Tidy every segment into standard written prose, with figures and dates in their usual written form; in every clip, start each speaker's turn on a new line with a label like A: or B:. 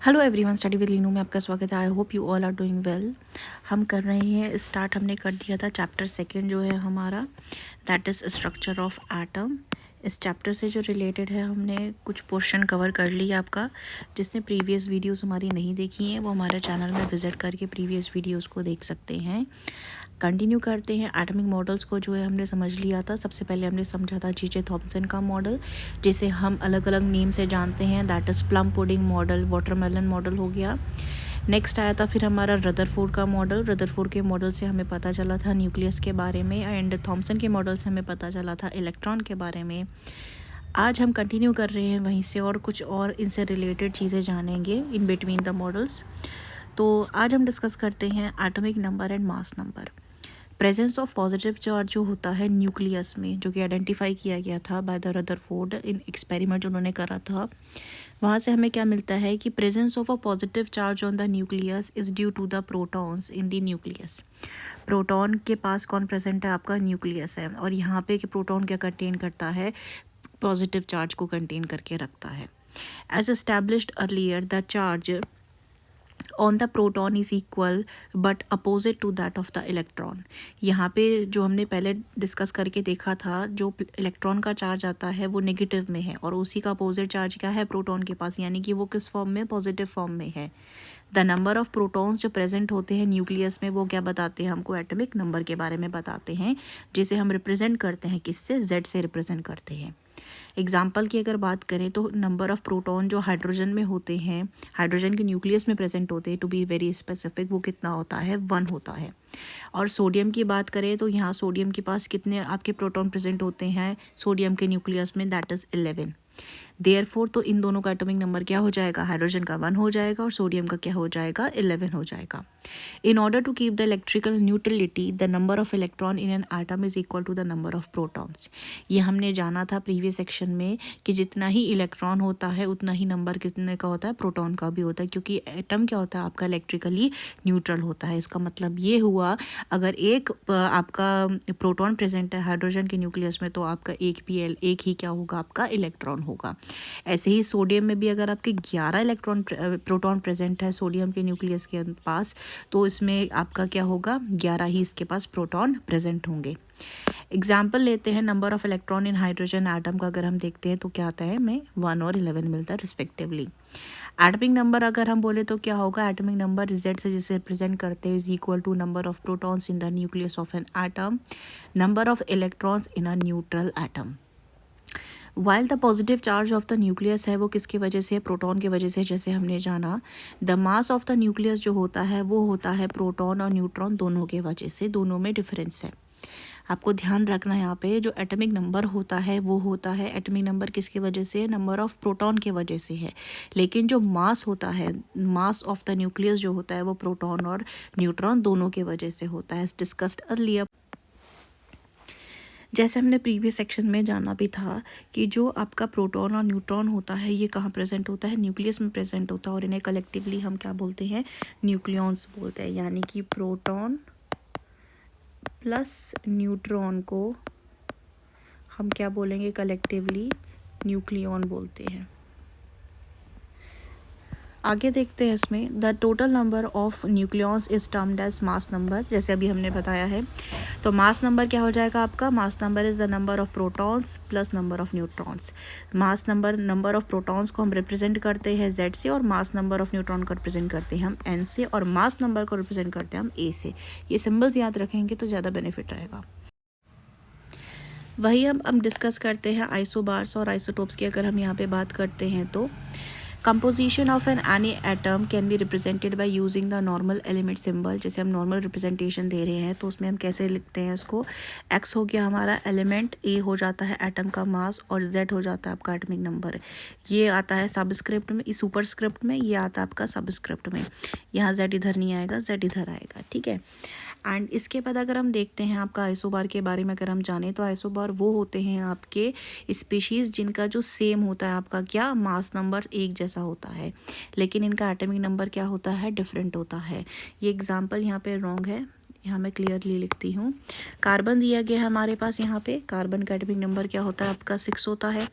A: Hello everyone, study with Linu में आपका स्वागत है। I hope you all are doing well. हम कर रहे हैं स्टार्ट, हमने कर दिया था चैप्टर सेकंड जो है हमारा, that is structure of atom. इस चैप्टर से जो रिलेटेड है हमने कुछ पोर्शन कवर कर लिया आपका। जिसने प्रीवियस वीडियोस हमारी नहीं देखी हैं वो हमारे चैनल में विज़िट करके प्रीवियस वीडियोस को देख सकते हैं। कंटिन्यू करते हैं। एटॉमिक मॉडल्स को जो है हमने समझ लिया था। सबसे पहले हमने समझा था जे थॉमसन का मॉडल, जिसे हम अलग अलग नेम से जानते हैं, that is plum pudding model, watermelon model हो गया। नेक्स्ट आया था फिर हमारा रदरफोर्ड का मॉडल। रदरफोर्ड के मॉडल से हमें पता चला था न्यूक्लियस के बारे में, एंड थॉमसन के मॉडल से हमें पता चला था इलेक्ट्रॉन के बारे में। आज हम कंटिन्यू कर रहे हैं वहीं से और कुछ और इनसे रिलेटेड चीज़ें जानेंगे इन बिटवीन द मॉडल्स। तो आज हम डिस्कस करते हैं atomic number and mass number. Presence of positive charge जो होता है न्यूक्लियस में, जो कि आइडेंटिफाई किया गया था by the Rutherford in experiment जो उन्होंने करा था, वहाँ से हमें क्या मिलता है कि presence of a positive charge on the nucleus is due to the protons in the nucleus. Proton के पास कौन प्रेजेंट है? आपका न्यूक्लियस है। और यहाँ पे कि प्रोटॉन क्या कंटेन करता है? पॉजिटिव चार्ज को कंटेन करके रखता है। As established earlier, the charge on the proton is equal but opposite to that of the electron. यहाँ पे जो हमने पहले डिस्कस करके देखा था, जो इलेक्ट्रॉन का चार्ज आता है वो नेगेटिव में है, और उसी का अपोजिट चार्ज क्या है? प्रोटॉन के पास, यानी कि वो किस फॉर्म में? पॉजिटिव फॉर्म में है। द नंबर ऑफ प्रोटॉन्स जो प्रेजेंट होते हैं न्यूक्लियस में, वो क्या बताते हैं हमको? एटॉमिक नंबर के बारे में बताते हैं, जिसे हम रिप्रेजेंट करते हैं किससे? जेड से रिप्रेजेंट करते हैं। एग्जाम्पल की अगर बात करें तो नंबर ऑफ प्रोटॉन जो हाइड्रोजन में होते हैं, हाइड्रोजन के न्यूक्लियस में प्रेजेंट होते हैं, टू बी वेरी स्पेसिफिक, वो कितना होता है? 1 होता है। और सोडियम की बात करें तो यहाँ सोडियम के पास कितने आपके प्रोटॉन प्रेजेंट होते हैं सोडियम के न्यूक्लियस में? That is 11। देयरफॉर तो इन दोनों का एटॉमिक नंबर क्या हो जाएगा? हाइड्रोजन का 1 हो जाएगा और सोडियम का क्या हो जाएगा? 11 हो जाएगा। In order to keep the electrical neutrality, the number of electron in an atom is equal to the number of protons. ये हमने जाना था प्रीवियस सेक्शन में कि जितना ही इलेक्ट्रॉन होता है उतना ही नंबर कितने का होता है? प्रोटॉन का भी होता है, क्योंकि एटम क्या होता है? आपका इलेक्ट्रिकली न्यूट्रल होता है। इसका मतलब ये हुआ, अगर एक आपका प्रोटॉन प्रेजेंट है हाइड्रोजन के न्यूक्लियस में, तो आपका एक ही क्या होगा? आपका इलेक्ट्रॉन होगा। ऐसे ही सोडियम में भी अगर आपके 11 इलेक्ट्रॉन प्रोटॉन प्रेजेंट है सोडियम के न्यूक्लियस के पास, तो इसमें आपका क्या होगा? 11 ही इसके पास प्रोटॉन प्रेजेंट होंगे। एग्जाम्पल लेते हैं number of electron in hydrogen atom का, अगर हम देखते हैं तो क्या आता है? हमें 1 और 11 मिलता है रिस्पेक्टिवली। एटॉमिक नंबर अगर हम बोले तो क्या होगा? एटॉमिक नंबर जेड से जिसे रिप्रेजेंट करते हैं is equal to number of protons in the nucleus of an atom, number of electrons in a neutral atom. While the positive charge of the nucleus है वो किसकी वजह से है? प्रोटॉन की वजह से, जैसे हमने जाना। The mass of the nucleus जो होता है वो होता है प्रोटॉन और न्यूट्रॉन दोनों के वजह से, दोनों में डिफरेंस है। आपको ध्यान रखना है यहाँ पे, जो एटॉमिक नंबर होता है वो होता है, एटॉमिक नंबर किसकी वजह से? नंबर ऑफ प्रोटॉन के वजह से है। लेकिन जो मास होता है, मास ऑफ द न्यूक्लियस जो होता है वो प्रोटॉन और न्यूट्रॉन दोनों के वजह से होता है, एज डिस्कस्ड अर्लियर। जैसे हमने प्रीवियस सेक्शन में जाना भी था कि जो आपका प्रोटॉन और न्यूट्रॉन होता है ये कहाँ प्रेजेंट होता है? न्यूक्लियस में प्रेजेंट होता है, और इन्हें कलेक्टिवली हम क्या बोलते हैं? न्यूक्लियॉन्स बोलते हैं। यानी कि प्रोटॉन प्लस न्यूट्रॉन को हम क्या बोलेंगे? कलेक्टिवली न्यूक्लियॉन बोलते हैं। आगे देखते हैं इसमें, the total number of nucleons is termed as mass number, जैसे अभी हमने बताया है। तो मास नंबर क्या हो जाएगा आपका? Mass number is the number of protons plus number of neutrons. Mass number, number of protons को हम रिप्रेजेंट करते हैं जेड से, और मास नंबर ऑफ न्यूट्रॉन को रिप्रेजेंट करते हैं हम एन से, और मास नंबर को रिप्रेजेंट करते हैं हम ए से। ये सिंबल्स याद रखेंगे तो ज़्यादा बेनिफिट रहेगा। वही हम डिस्कस करते हैं आइसोबार्स और आइसोटोप्स की। अगर हम यहाँ पे बात करते हैं तो composition of an any atom can be represented by using the normal element symbol. जैसे हम नॉर्मल रिप्रेजेंटेशन दे रहे हैं तो उसमें हम कैसे लिखते हैं इसको? एक्स हो गया हमारा एलिमेंट, ए हो जाता है एटम का मास, और जेड हो जाता है आपका एटॉमिक नंबर। ये आता है सबस्क्रिप्ट में, सुपर स्क्रिप्ट में, ये आता है आपका सबस्क्रिप्ट में। यहाँ जेड इधर नहीं आएगा, जेड इधर आएगा, ठीक है। एंड इसके बाद अगर हम देखते हैं आपका आइसोबार के बारे में अगर हम जाने, तो आइसोबार वो होते हैं आपके स्पीशीज़ जिनका जो सेम होता है आपका क्या? मास नंबर एक जैसा होता है, लेकिन इनका एटॉमिक नंबर क्या होता है? डिफरेंट होता है। ये एग्जांपल यहाँ पे रॉन्ग है, यहाँ मैं क्लियरली लिखती हूँ। कार्बन दिया गया है हमारे पास, यहाँ पे कार्बन का एटॉमिक नंबर क्या होता है आपका 6 होता है।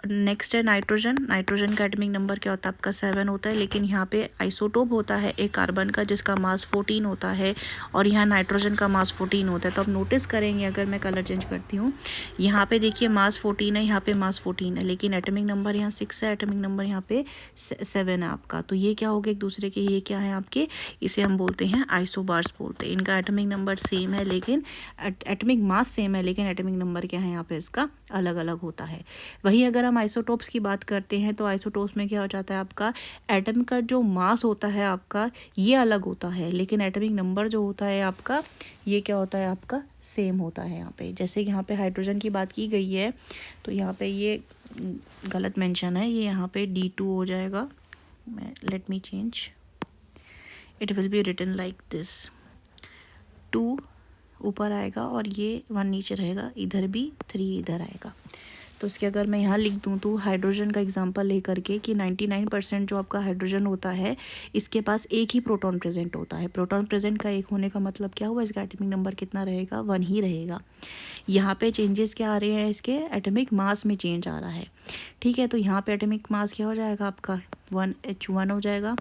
A: नेक्स्ट है नाइट्रोजन, नाइट्रोजन का एटॉमिक नंबर क्या होता है आपका 7 होता है, लेकिन यहाँ पे आइसोटोप होता है एक कार्बन का जिसका मास 14 होता है और यहाँ नाइट्रोजन का मास 14 होता है। तो आप नोटिस करेंगे अगर मैं कलर चेंज करती हूँ, यहाँ पे देखिए मास 14 है, यहाँ पे मास 14 है, लेकिन एटॉमिक नंबर यहाँ 6 है, एटॉमिक नंबर यहाँ पे 7 है आपका। तो ये क्या हो गया एक दूसरे के, ये क्या है आपके, इसे हम बोलते हैं आइसोबार्स बोलते हैं। इनका एटॉमिक नंबर सेम है लेकिन एटॉमिक मास सेम है, लेकिन एटॉमिक नंबर क्या है यहाँ पे इसका अलग अलग होता है। वहीं अगर हम आइसोटोप्स की बात करते हैं तो आइसोटोप्स में क्या हो जाता है आपका, एटम का जो मास होता है आपका ये अलग होता है, लेकिन एटॉमिक नंबर जो होता है आपका ये क्या होता है आपका सेम होता है यहाँ पे। जैसे यहाँ पे हाइड्रोजन की बात की गई है तो यहाँ पे ये गलत मेंशन है, ये यहाँ पे D2 हो जाएगा। मैं let me change, it will be written like this, 2 ऊपर आएगा और ये 1 नीचे रहेगा, इधर भी 3 इधर आएगा। तो उसके अगर मैं यहाँ लिख दूँ तो हाइड्रोजन का एग्जांपल ले करके कि 99% जो आपका हाइड्रोजन होता है इसके पास एक ही प्रोटॉन प्रेजेंट होता है। प्रोटॉन प्रेजेंट का एक होने का मतलब क्या हुआ, इसका एटॉमिक नंबर कितना रहेगा, 1 ही रहेगा। यहाँ पे चेंजेस क्या आ रहे हैं, इसके एटॉमिक मास में चेंज आ रहा है, ठीक है। तो यहाँ पे एटॉमिक मास क्या हो जाएगा आपका 1H1 हो जाएगा।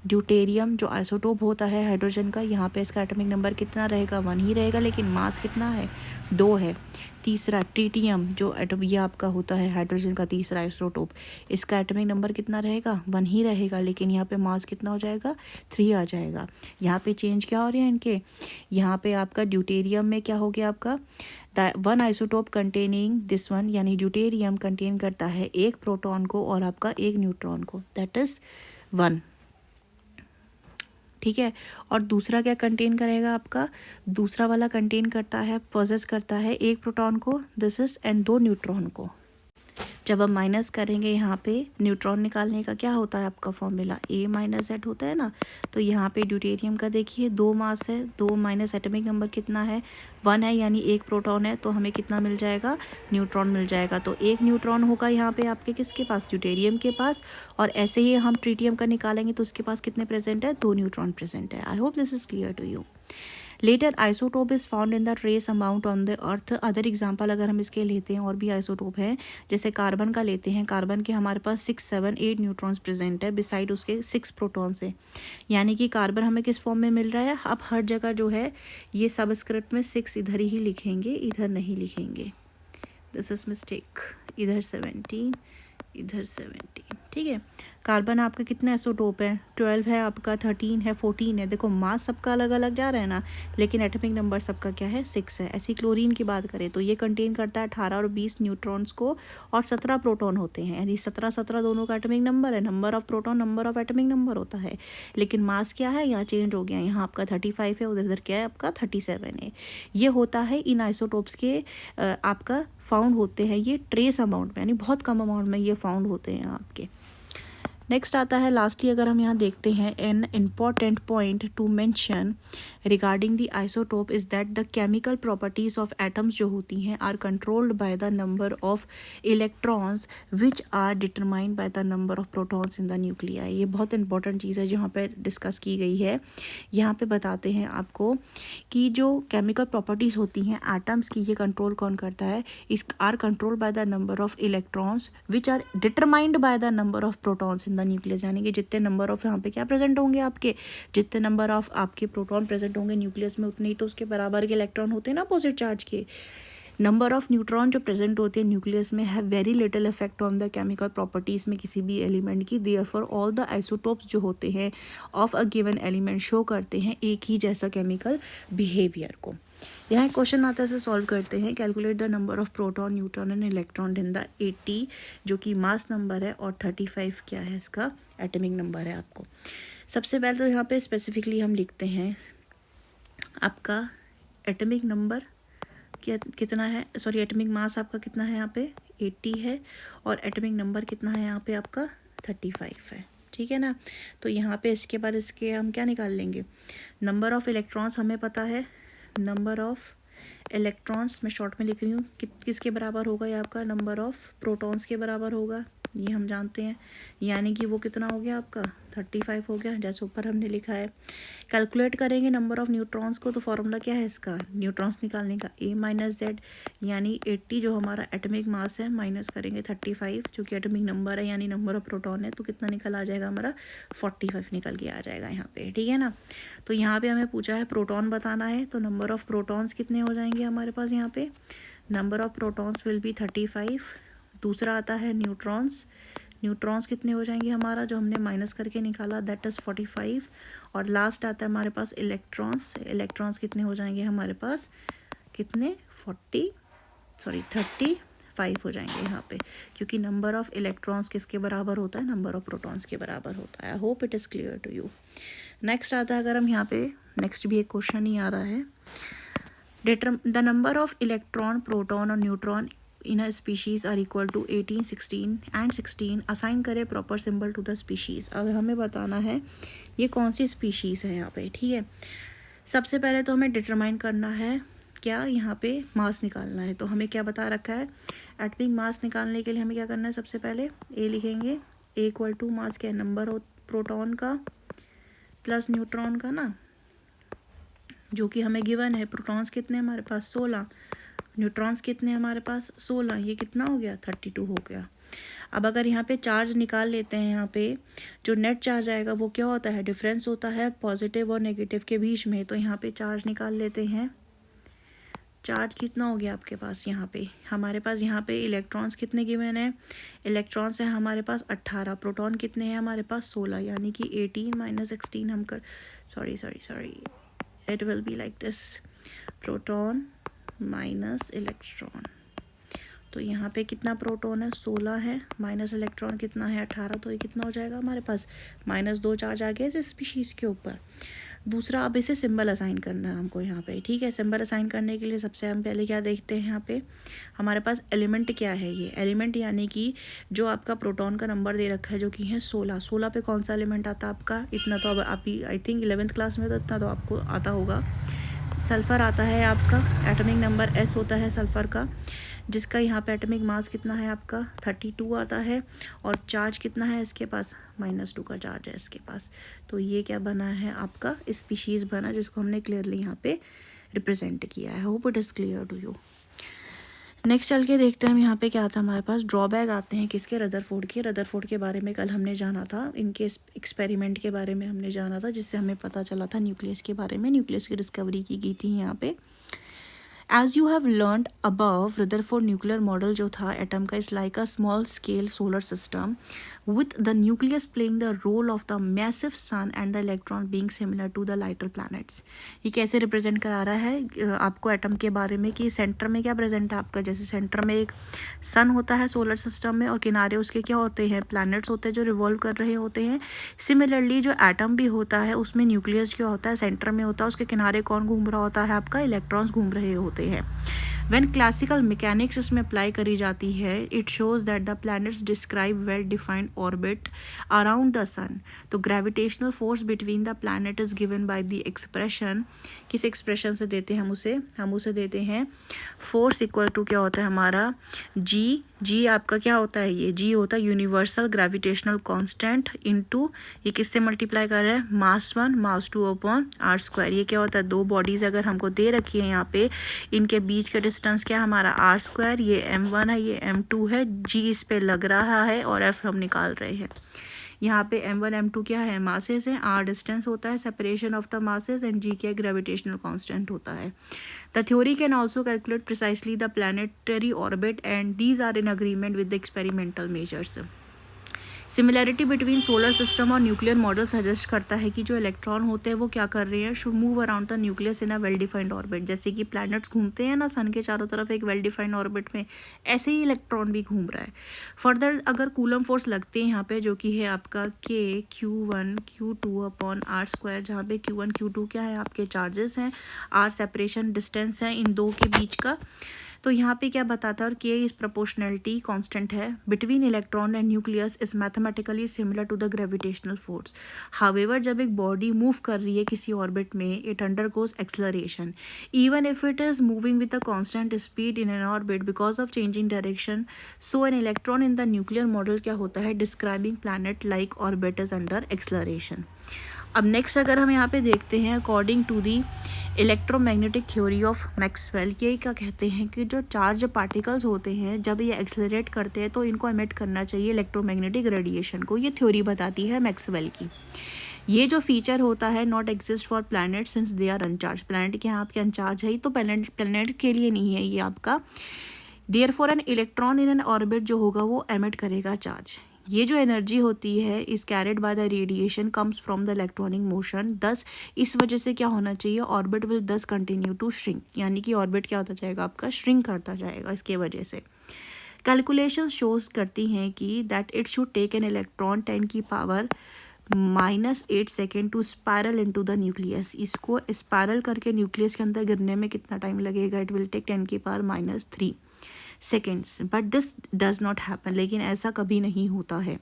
A: ड्यूटेरियम जो आइसोटोप होता है हाइड्रोजन का, यहाँ पे इसका एटॉमिक नंबर कितना रहेगा, 1 ही रहेगा, लेकिन मास कितना है 2 है। तीसरा ट्रिटियम जो एटम ये आपका होता है हाइड्रोजन का तीसरा आइसोटोप, इसका एटॉमिक नंबर कितना रहेगा, 1 ही रहेगा, लेकिन यहाँ पे मास कितना हो जाएगा 3 आ जाएगा। यहाँ पे चेंज क्या हो रहे हैं इनके, यहाँ पे आपका ड्यूटेरियम में क्या हो गया आपका, 1 आइसोटोप कंटेनिंग दिस वन, यानी ड्यूटेरियम कंटेन करता है एक प्रोटॉन को और आपका एक न्यूट्रॉन को, दैट इज 1, ठीक है। और दूसरा क्या कंटेन करेगा आपका, दूसरा वाला कंटेन करता है, पोजेस करता है एक प्रोटॉन को, दिस इज, एंड 2 न्यूट्रॉन को। जब हम माइनस करेंगे यहाँ पे न्यूट्रॉन निकालने का क्या होता है आपका फॉर्मूला, A-Z होता है ना। तो यहाँ पे ड्यूटेरियम का देखिए 2 मास है, 2 माइनस एटॉमिक नंबर कितना है 1 है, यानी एक प्रोटॉन है, तो हमें कितना मिल जाएगा, न्यूट्रॉन मिल जाएगा। तो एक न्यूट्रॉन होगा यहाँ पे आपके किसके पास, ड्यूटेरियम के पास। और ऐसे ही हम ट्रिटियम का निकालेंगे तो उसके पास कितने प्रेजेंट है, 2 न्यूट्रॉन प्रेजेंट है। I hope this is clear to you. Latter isotope is found in the trace amount on the earth. Other example अगर हम इसके लेते हैं और भी आइसोटोप हैं, जैसे कार्बन का लेते हैं, कार्बन के हमारे पास 6, 7, 8 न्यूट्रॉन्स प्रेजेंट है बिसाइड उसके 6 प्रोटॉन से, यानी कि कार्बन हमें किस फॉर्म में मिल रहा है। अब हर जगह जो है ये सबस्क्रिप्ट में 6 इधर ही लिखेंगे, इधर नहीं लिखेंगे, दिस इज मिस्टेक, इधर 17 इधर 17, ठीक है। कार्बन आपका कितना आइसोटोप है, 12 है आपका, 13 है, 14 है। देखो मास सबका अलग अलग जा रहा है ना, लेकिन एटॉमिक नंबर सबका क्या है 6 है। ऐसी क्लोरीन की बात करें तो ये कंटेन करता है 18 और 20 न्यूट्रॉन्स को और 17 प्रोटॉन होते हैं, यानी 17 दोनों का एटॉमिक नंबर है। Number of proton number of atomic number होता है, लेकिन मास क्या है यहाँ चेंज हो गया, यहाँ आपका 35 है, उधर क्या है आपका 37 है। ये होता है इन आइसोटोप्स के आपका फाउंड होते हैं ये ट्रेस अमाउंट में, यानी बहुत कम अमाउंट में ये फाउंड होते हैं आपके। नेक्स्ट आता है लास्टली अगर हम यहाँ देखते हैं, an important point to mention regarding the isotope is that the chemical properties of atoms जो होती हैं are controlled by the number of electrons which are determined by the number of protons in the nuclei. ये बहुत important चीज़ है जो यहाँ पे discuss की गई है। यहाँ पे बताते हैं आपको कि जो केमिकल प्रॉपर्टीज़ होती हैं एटम्स की, ये कंट्रोल कौन करता है, इस are control by the number of electrons which are determined by the number of protons in the nucleus, यानी कि जितने नंबर ऑफ यहाँ पे क्या प्रेजेंट होंगे आपके, जितने नंबर ऑफ आपके प्रोटॉन प्रेजेंट होंगे न्यूक्लियस में उतने ही तो उसके बराबर के इलेक्ट्रॉन होते हैं ना अपोजिट चार्ज के। नंबर ऑफ न्यूट्रॉन जो प्रेजेंट होते हैं न्यूक्लियस में have very little effect on the chemical properties में किसी भी एलिमेंट की। देयरफॉर ऑल द आइसोटोप्स जो होते हैं of a given element show करते हैं एक ही जैसा केमिकल बिहेवियर को। यहाँ एक क्वेश्चन आता है, इसे सॉल्व करते हैं। Calculate the number of proton neutron and electron in the 80 जो कि मास नंबर है और 35 क्या है इसका एटॉमिक नंबर है आपको। सबसे पहले तो यहाँ पे स्पेसिफिकली हम लिखते हैं आपका एटॉमिक नंबर कितना है, सॉरी एटॉमिक मास आपका कितना है यहाँ पे 80 है और एटॉमिक नंबर कितना है यहाँ पे आपका 35 है, ठीक है ना। तो यहाँ पे इसके बाद इसके हम क्या निकाल लेंगे, नंबर ऑफ इलेक्ट्रॉन्स हमें पता है, नंबर ऑफ इलेक्ट्रॉन्स मैं शॉर्ट में लिख रही हूँ किसके बराबर होगा, ये आपका नंबर ऑफ प्रोटॉन्स के बराबर होगा, ये हम जानते हैं, यानी कि वो कितना हो गया आपका 35 हो गया, जैसे ऊपर हमने लिखा है। कैलकुलेट करेंगे नंबर ऑफ़ न्यूट्रॉन्स को, तो फॉर्मूला क्या है इसका, न्यूट्रॉन्स निकालने का A माइनस जेड, यानी 80 जो हमारा एटॉमिक मास है माइनस करेंगे 35 जो कि एटॉमिक नंबर है यानी नंबर ऑफ प्रोटॉन है, तो कितना निकल आ जाएगा हमारा 45 निकल के आ जाएगा यहाँ पे, ठीक है ना। तो यहाँ पे हमें पूछा है प्रोटॉन बताना है, तो नंबर ऑफ़ प्रोटॉन्स कितने हो जाएंगे हमारे पास यहाँ पे, number of protons will be 35। दूसरा आता है न्यूट्रॉन्स, न्यूट्रॉन्स कितने हो जाएंगे हमारा जो हमने माइनस करके निकाला, दैट इज़ 45। और लास्ट आता है हमारे पास इलेक्ट्रॉन्स, इलेक्ट्रॉन्स कितने हो जाएंगे हमारे पास, कितने 35 हो जाएंगे यहाँ पे, क्योंकि नंबर ऑफ़ इलेक्ट्रॉन्स किसके बराबर होता है, नंबर ऑफ़ प्रोटॉन्स के बराबर होता है। I hope it is clear to you. Next आता है, अगर हम यहाँ पे नेक्स्ट भी एक क्वेश्चन ही आ रहा है, the number of electron, proton और neutron in a species are equal to 18, 16 and 16, assign करें proper symbol to the species. अब हमें बताना है ये कौन सी स्पीशीज़ है यहाँ पे, ठीक है। सबसे पहले तो हमें डिटरमाइन करना है क्या, यहाँ पे मास निकालना है। तो हमें क्या बता रखा है, एटॉमिक मास निकालने के लिए हमें क्या करना है, सबसे पहले ए लिखेंगे, ए इक्वल टू मास क्या है, नंबर हो प्रोटॉन का प्लस न्यूट्रॉन का ना, जो कि हमें गिवन है। प्रोटॉन्स कितने हमारे पास 16, न्यूट्रॉन्स कितने हमारे पास 16, ये कितना हो गया 32 हो गया। अब अगर यहाँ पे चार्ज निकाल लेते हैं, यहाँ पे जो नेट चार्ज आएगा वो क्या होता है, डिफरेंस होता है पॉजिटिव और नेगेटिव के बीच में। तो यहाँ पे चार्ज निकाल लेते हैं, चार्ज कितना हो गया आपके पास, यहाँ पे हमारे पास यहाँ पे इलेक्ट्रॉन्स कितने गिवन है, इलेक्ट्रॉन्स है हमारे पास 18, प्रोटॉन कितने हैं हमारे पास 16, यानी कि 18 माइनस 16 हम कर, sorry it will be like this, proton minus electron. तो यहाँ पे कितना प्रोटॉन है 16 है, माइनस इलेक्ट्रॉन कितना है 18, तो ये कितना हो जाएगा हमारे पास -2 चार्ज आ गया इस स्पीशीज़ के ऊपर। दूसरा, अब इसे सिंबल असाइन करना है हमको यहाँ पे, ठीक है। सिंबल असाइन करने के लिए सबसे हम पहले क्या देखते हैं, यहाँ पे हमारे पास एलिमेंट क्या है, ये एलिमेंट यानी कि जो आपका प्रोटॉन का नंबर दे रखा है जो कि है 16 पे कौन सा एलिमेंट आता है आपका, इतना तो अब आप आई थिंक 11th क्लास में तो इतना तो आपको आता होगा, सल्फ़र आता है आपका, एटॉमिक नंबर S होता है सल्फ़र का, जिसका यहाँ पे एटॉमिक मास कितना है आपका 32 आता है, और चार्ज कितना है इसके पास -2 का चार्ज है इसके पास। तो ये क्या बना है आपका स्पीशीज़ बना, जिसको हमने क्लियरली यहाँ पे रिप्रेजेंट किया है। Hope it is clear to you. Next चल के देखते हैं हम यहाँ पे क्या था हमारे पास, ड्रॉबैक आते हैं किसके, रदरफोर्ड के। रदरफोर्ड के बारे में कल हमने जाना था, इनके एक्सपेरिमेंट के बारे में हमने जाना था, जिससे हमें पता चला था न्यूक्लियस के बारे में, न्यूक्लियस की डिस्कवरी की गई थी यहाँ पे। As you have learned above, Rutherford nuclear model जो था एटम का, is like a small scale solar system with the nucleus playing the role of the massive sun and the electron being similar to the lighter planets। ये कैसे represent करा रहा है आपको atom के बारे में, कि सेंटर में क्या प्रेजेंट है आपका, जैसे सेंटर में एक सन होता है सोलर सिस्टम में, और किनारे उसके क्या होते हैं, प्लैनेट्स होते हैं जो रिवॉल्व कर रहे होते हैं। सिमिलरली जो एटम भी होता है उसमें न्यूक्लियस क्या होता है, सेंटर में होता है, उसके किनारे कौन घूम रहा होता है आपका, इलेक्ट्रॉन्स घूम रहे होते हैं। व्हेन क्लासिकल मैकेनिक्स इसमें अप्लाई करी जाती है, it shows that the planets describe well defined orbit around the sun. तो gravitational force between the planet is given by the expression, किस एक्सप्रेशन से देते हैं हम उसे देते हैं फोर्स इक्वल टू क्या होता है हमारा जी आपका क्या होता है, ये जी होता है यूनिवर्सल ग्रेविटेशनल कांस्टेंट इनटू, ये किससे मल्टीप्लाई कर रहे हैं, मास 1 मास 2 अपॉन r²। ये क्या होता है, दो बॉडीज़ अगर हमको दे रखी है यहाँ पे, इनके बीच का डिस्टेंस क्या है हमारा r², ये m1 है ये m2 है, जी इस पे लग रहा है और f हम निकाल रहे हैं। यहाँ पे m1 m2 क्या है, मासेस है, r डिस्टेंस होता है separation of the masses, and g क्या ग्रेविटेशनल कांस्टेंट होता है। The theory can also calculate precisely the planetary orbit and these are in agreement with the experimental measures. Similarity between solar system और nuclear model suggest करता है कि जो electron होते हैं वो क्या कर रहे हैं, should move around the nucleus in a well defined orbit. जैसे कि प्लैनेट्स घूमते हैं ना सन के चारों तरफ एक वेल डिफाइंड ऑर्बिट में, ऐसे ही इलेक्ट्रॉन भी घूम रहा है। फर्दर अगर कूलम फोर्स लगते हैं यहाँ पे, जो कि है आपका k q1 q2 upon r², जहाँ पे q1 q2 क्या है आपके चार्जेस हैं, r सेपरेशन डिस्टेंस है इन दो के बीच का। तो तो यहाँ पे क्या बताता है, और के इज प्रोपोर्शनलिटी कांस्टेंट है between electron and nucleus is mathematically similar to the gravitational force. However जब एक बॉडी मूव कर रही है किसी ऑर्बिट में, it undergoes acceleration even if it is moving with a constant speed in an orbit because of changing direction. So an electron in the nuclear model क्या होता है, describing planet like orbit is under acceleration. अब next अगर हम यहाँ पे देखते हैं, according to the electromagnetic theory of Maxwell, ये क्या कहते हैं कि जो चार्ज पार्टिकल्स होते हैं जब ये एक्सेलरेट करते हैं तो इनको एमिट करना चाहिए इलेक्ट्रोमैग्नेटिक रेडिएशन को। ये थ्योरी बताती है मैक्सवेल की। ये जो फीचर होता है not exist for planet since they are uncharged, planet के यहाँ आपके अनचार्ज है तो प्लैनेट के लिए नहीं है ये आपका। Therefore N electron in an orbit जो होगा वो एमिट करेगा चार्ज। ये जो एनर्जी होती है is carried by the radiation comes from the electronic motion. दस इस वजह से क्या होना चाहिए, ऑर्बिट विल दस कंटिन्यू टू श्रिंक, यानी कि ऑर्बिट क्या होता जाएगा आपका, श्रिंक करता जाएगा इसके वजह से। कैलकुलेशन शोज करती हैं कि that it should take an electron 10 की power -8 second to spiral into the nucleus. इसको स्पायरल करके न्यूक्लियस के अंदर गिरने में कितना टाइम लगेगा, इट विल टेक 10 की power -3 seconds. But this does not happen, लेकिन ऐसा कभी नहीं होता है।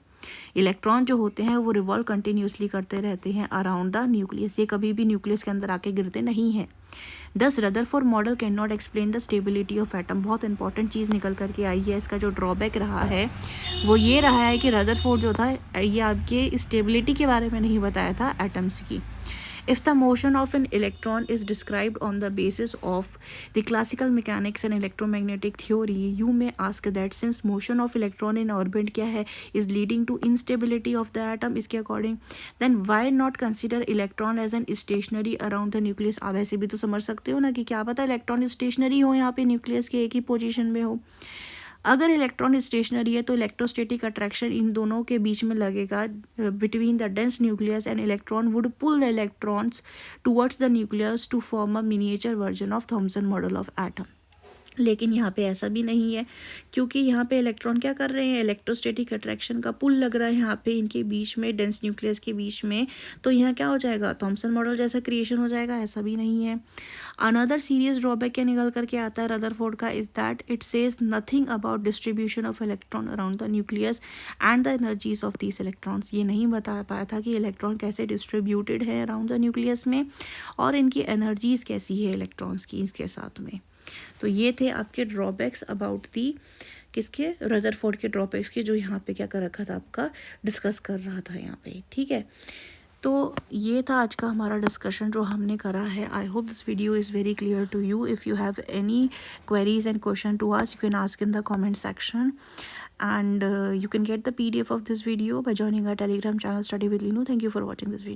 A: इलेक्ट्रॉन जो होते हैं वो रिवॉल्व कंटिन्यूसली करते रहते हैं अराउंड द न्यूक्लियस, ये कभी भी न्यूक्लियस के अंदर आके गिरते नहीं हैं। दस Rutherford model can not explain the stability of atom. बहुत इंपॉर्टेंट चीज़ निकल करके आई है, इसका जो ड्रॉबैक रहा है वो ये रहा है कि रदरफोर्ड जो था ये आपके स्टेबिलिटी के बारे में नहीं बताया था एटम्स की। If the motion of an electron is described on the basis of the classical mechanics and electromagnetic theory, you may ask that since motion of electron in orbit क्या है is leading to instability of the atom इसके according, then why not consider electron as an stationary around the nucleus। आप ऐसे भी तो समझ सकते हो ना कि क्या पता इलेक्ट्रॉन स्टेशनरी हो यहाँ पे न्यूक्लियस के एक ही पोजीशन में हो। अगर इलेक्ट्रॉन स्टेशनरी है तो इलेक्ट्रोस्टैटिक अट्रैक्शन इन दोनों के बीच में लगेगा between the dense nucleus and electron would pull the electrons towards the nucleus to form a miniature version of Thomson model of atom. लेकिन यहाँ पे ऐसा भी नहीं है, क्योंकि यहाँ पे इलेक्ट्रॉन क्या कर रहे हैं, इलेक्ट्रोस्टैटिक अट्रैक्शन का पुल लग रहा है यहाँ पे इनके बीच में, डेंस न्यूक्लियस के बीच में, तो यहाँ क्या हो जाएगा, थॉमसन मॉडल जैसा क्रिएशन हो जाएगा। ऐसा भी नहीं है। अनदर सीरियस ड्रॉबैक क्या निकल करके आता है रदरफोर्ड का, is that it says nothing about distribution of electron around the nucleus and the energies of these electrons. ये नहीं बता पाया था कि इलेक्ट्रॉन कैसे डिस्ट्रीब्यूटेड है अराउंड द न्यूक्लियस में और इनकी एनर्जीज कैसी है इलेक्ट्रॉन्स की इसके साथ में। तो ये थे आपके ड्रॉबैक्स अबाउट दी किसके, रदरफोर्ड के ड्रॉबैक्स के, जो यहाँ पे क्या कर रखा था आपका, डिस्कस कर रहा था यहाँ पे। ठीक है, तो ये था आज का हमारा डिस्कशन जो हमने करा है। I hope this video is very clear to you. If you have any queries and question to ask, you can ask in the comment section and you can get the PDF of this video by joining our Telegram channel Study with Linu. Thank you for watching this video.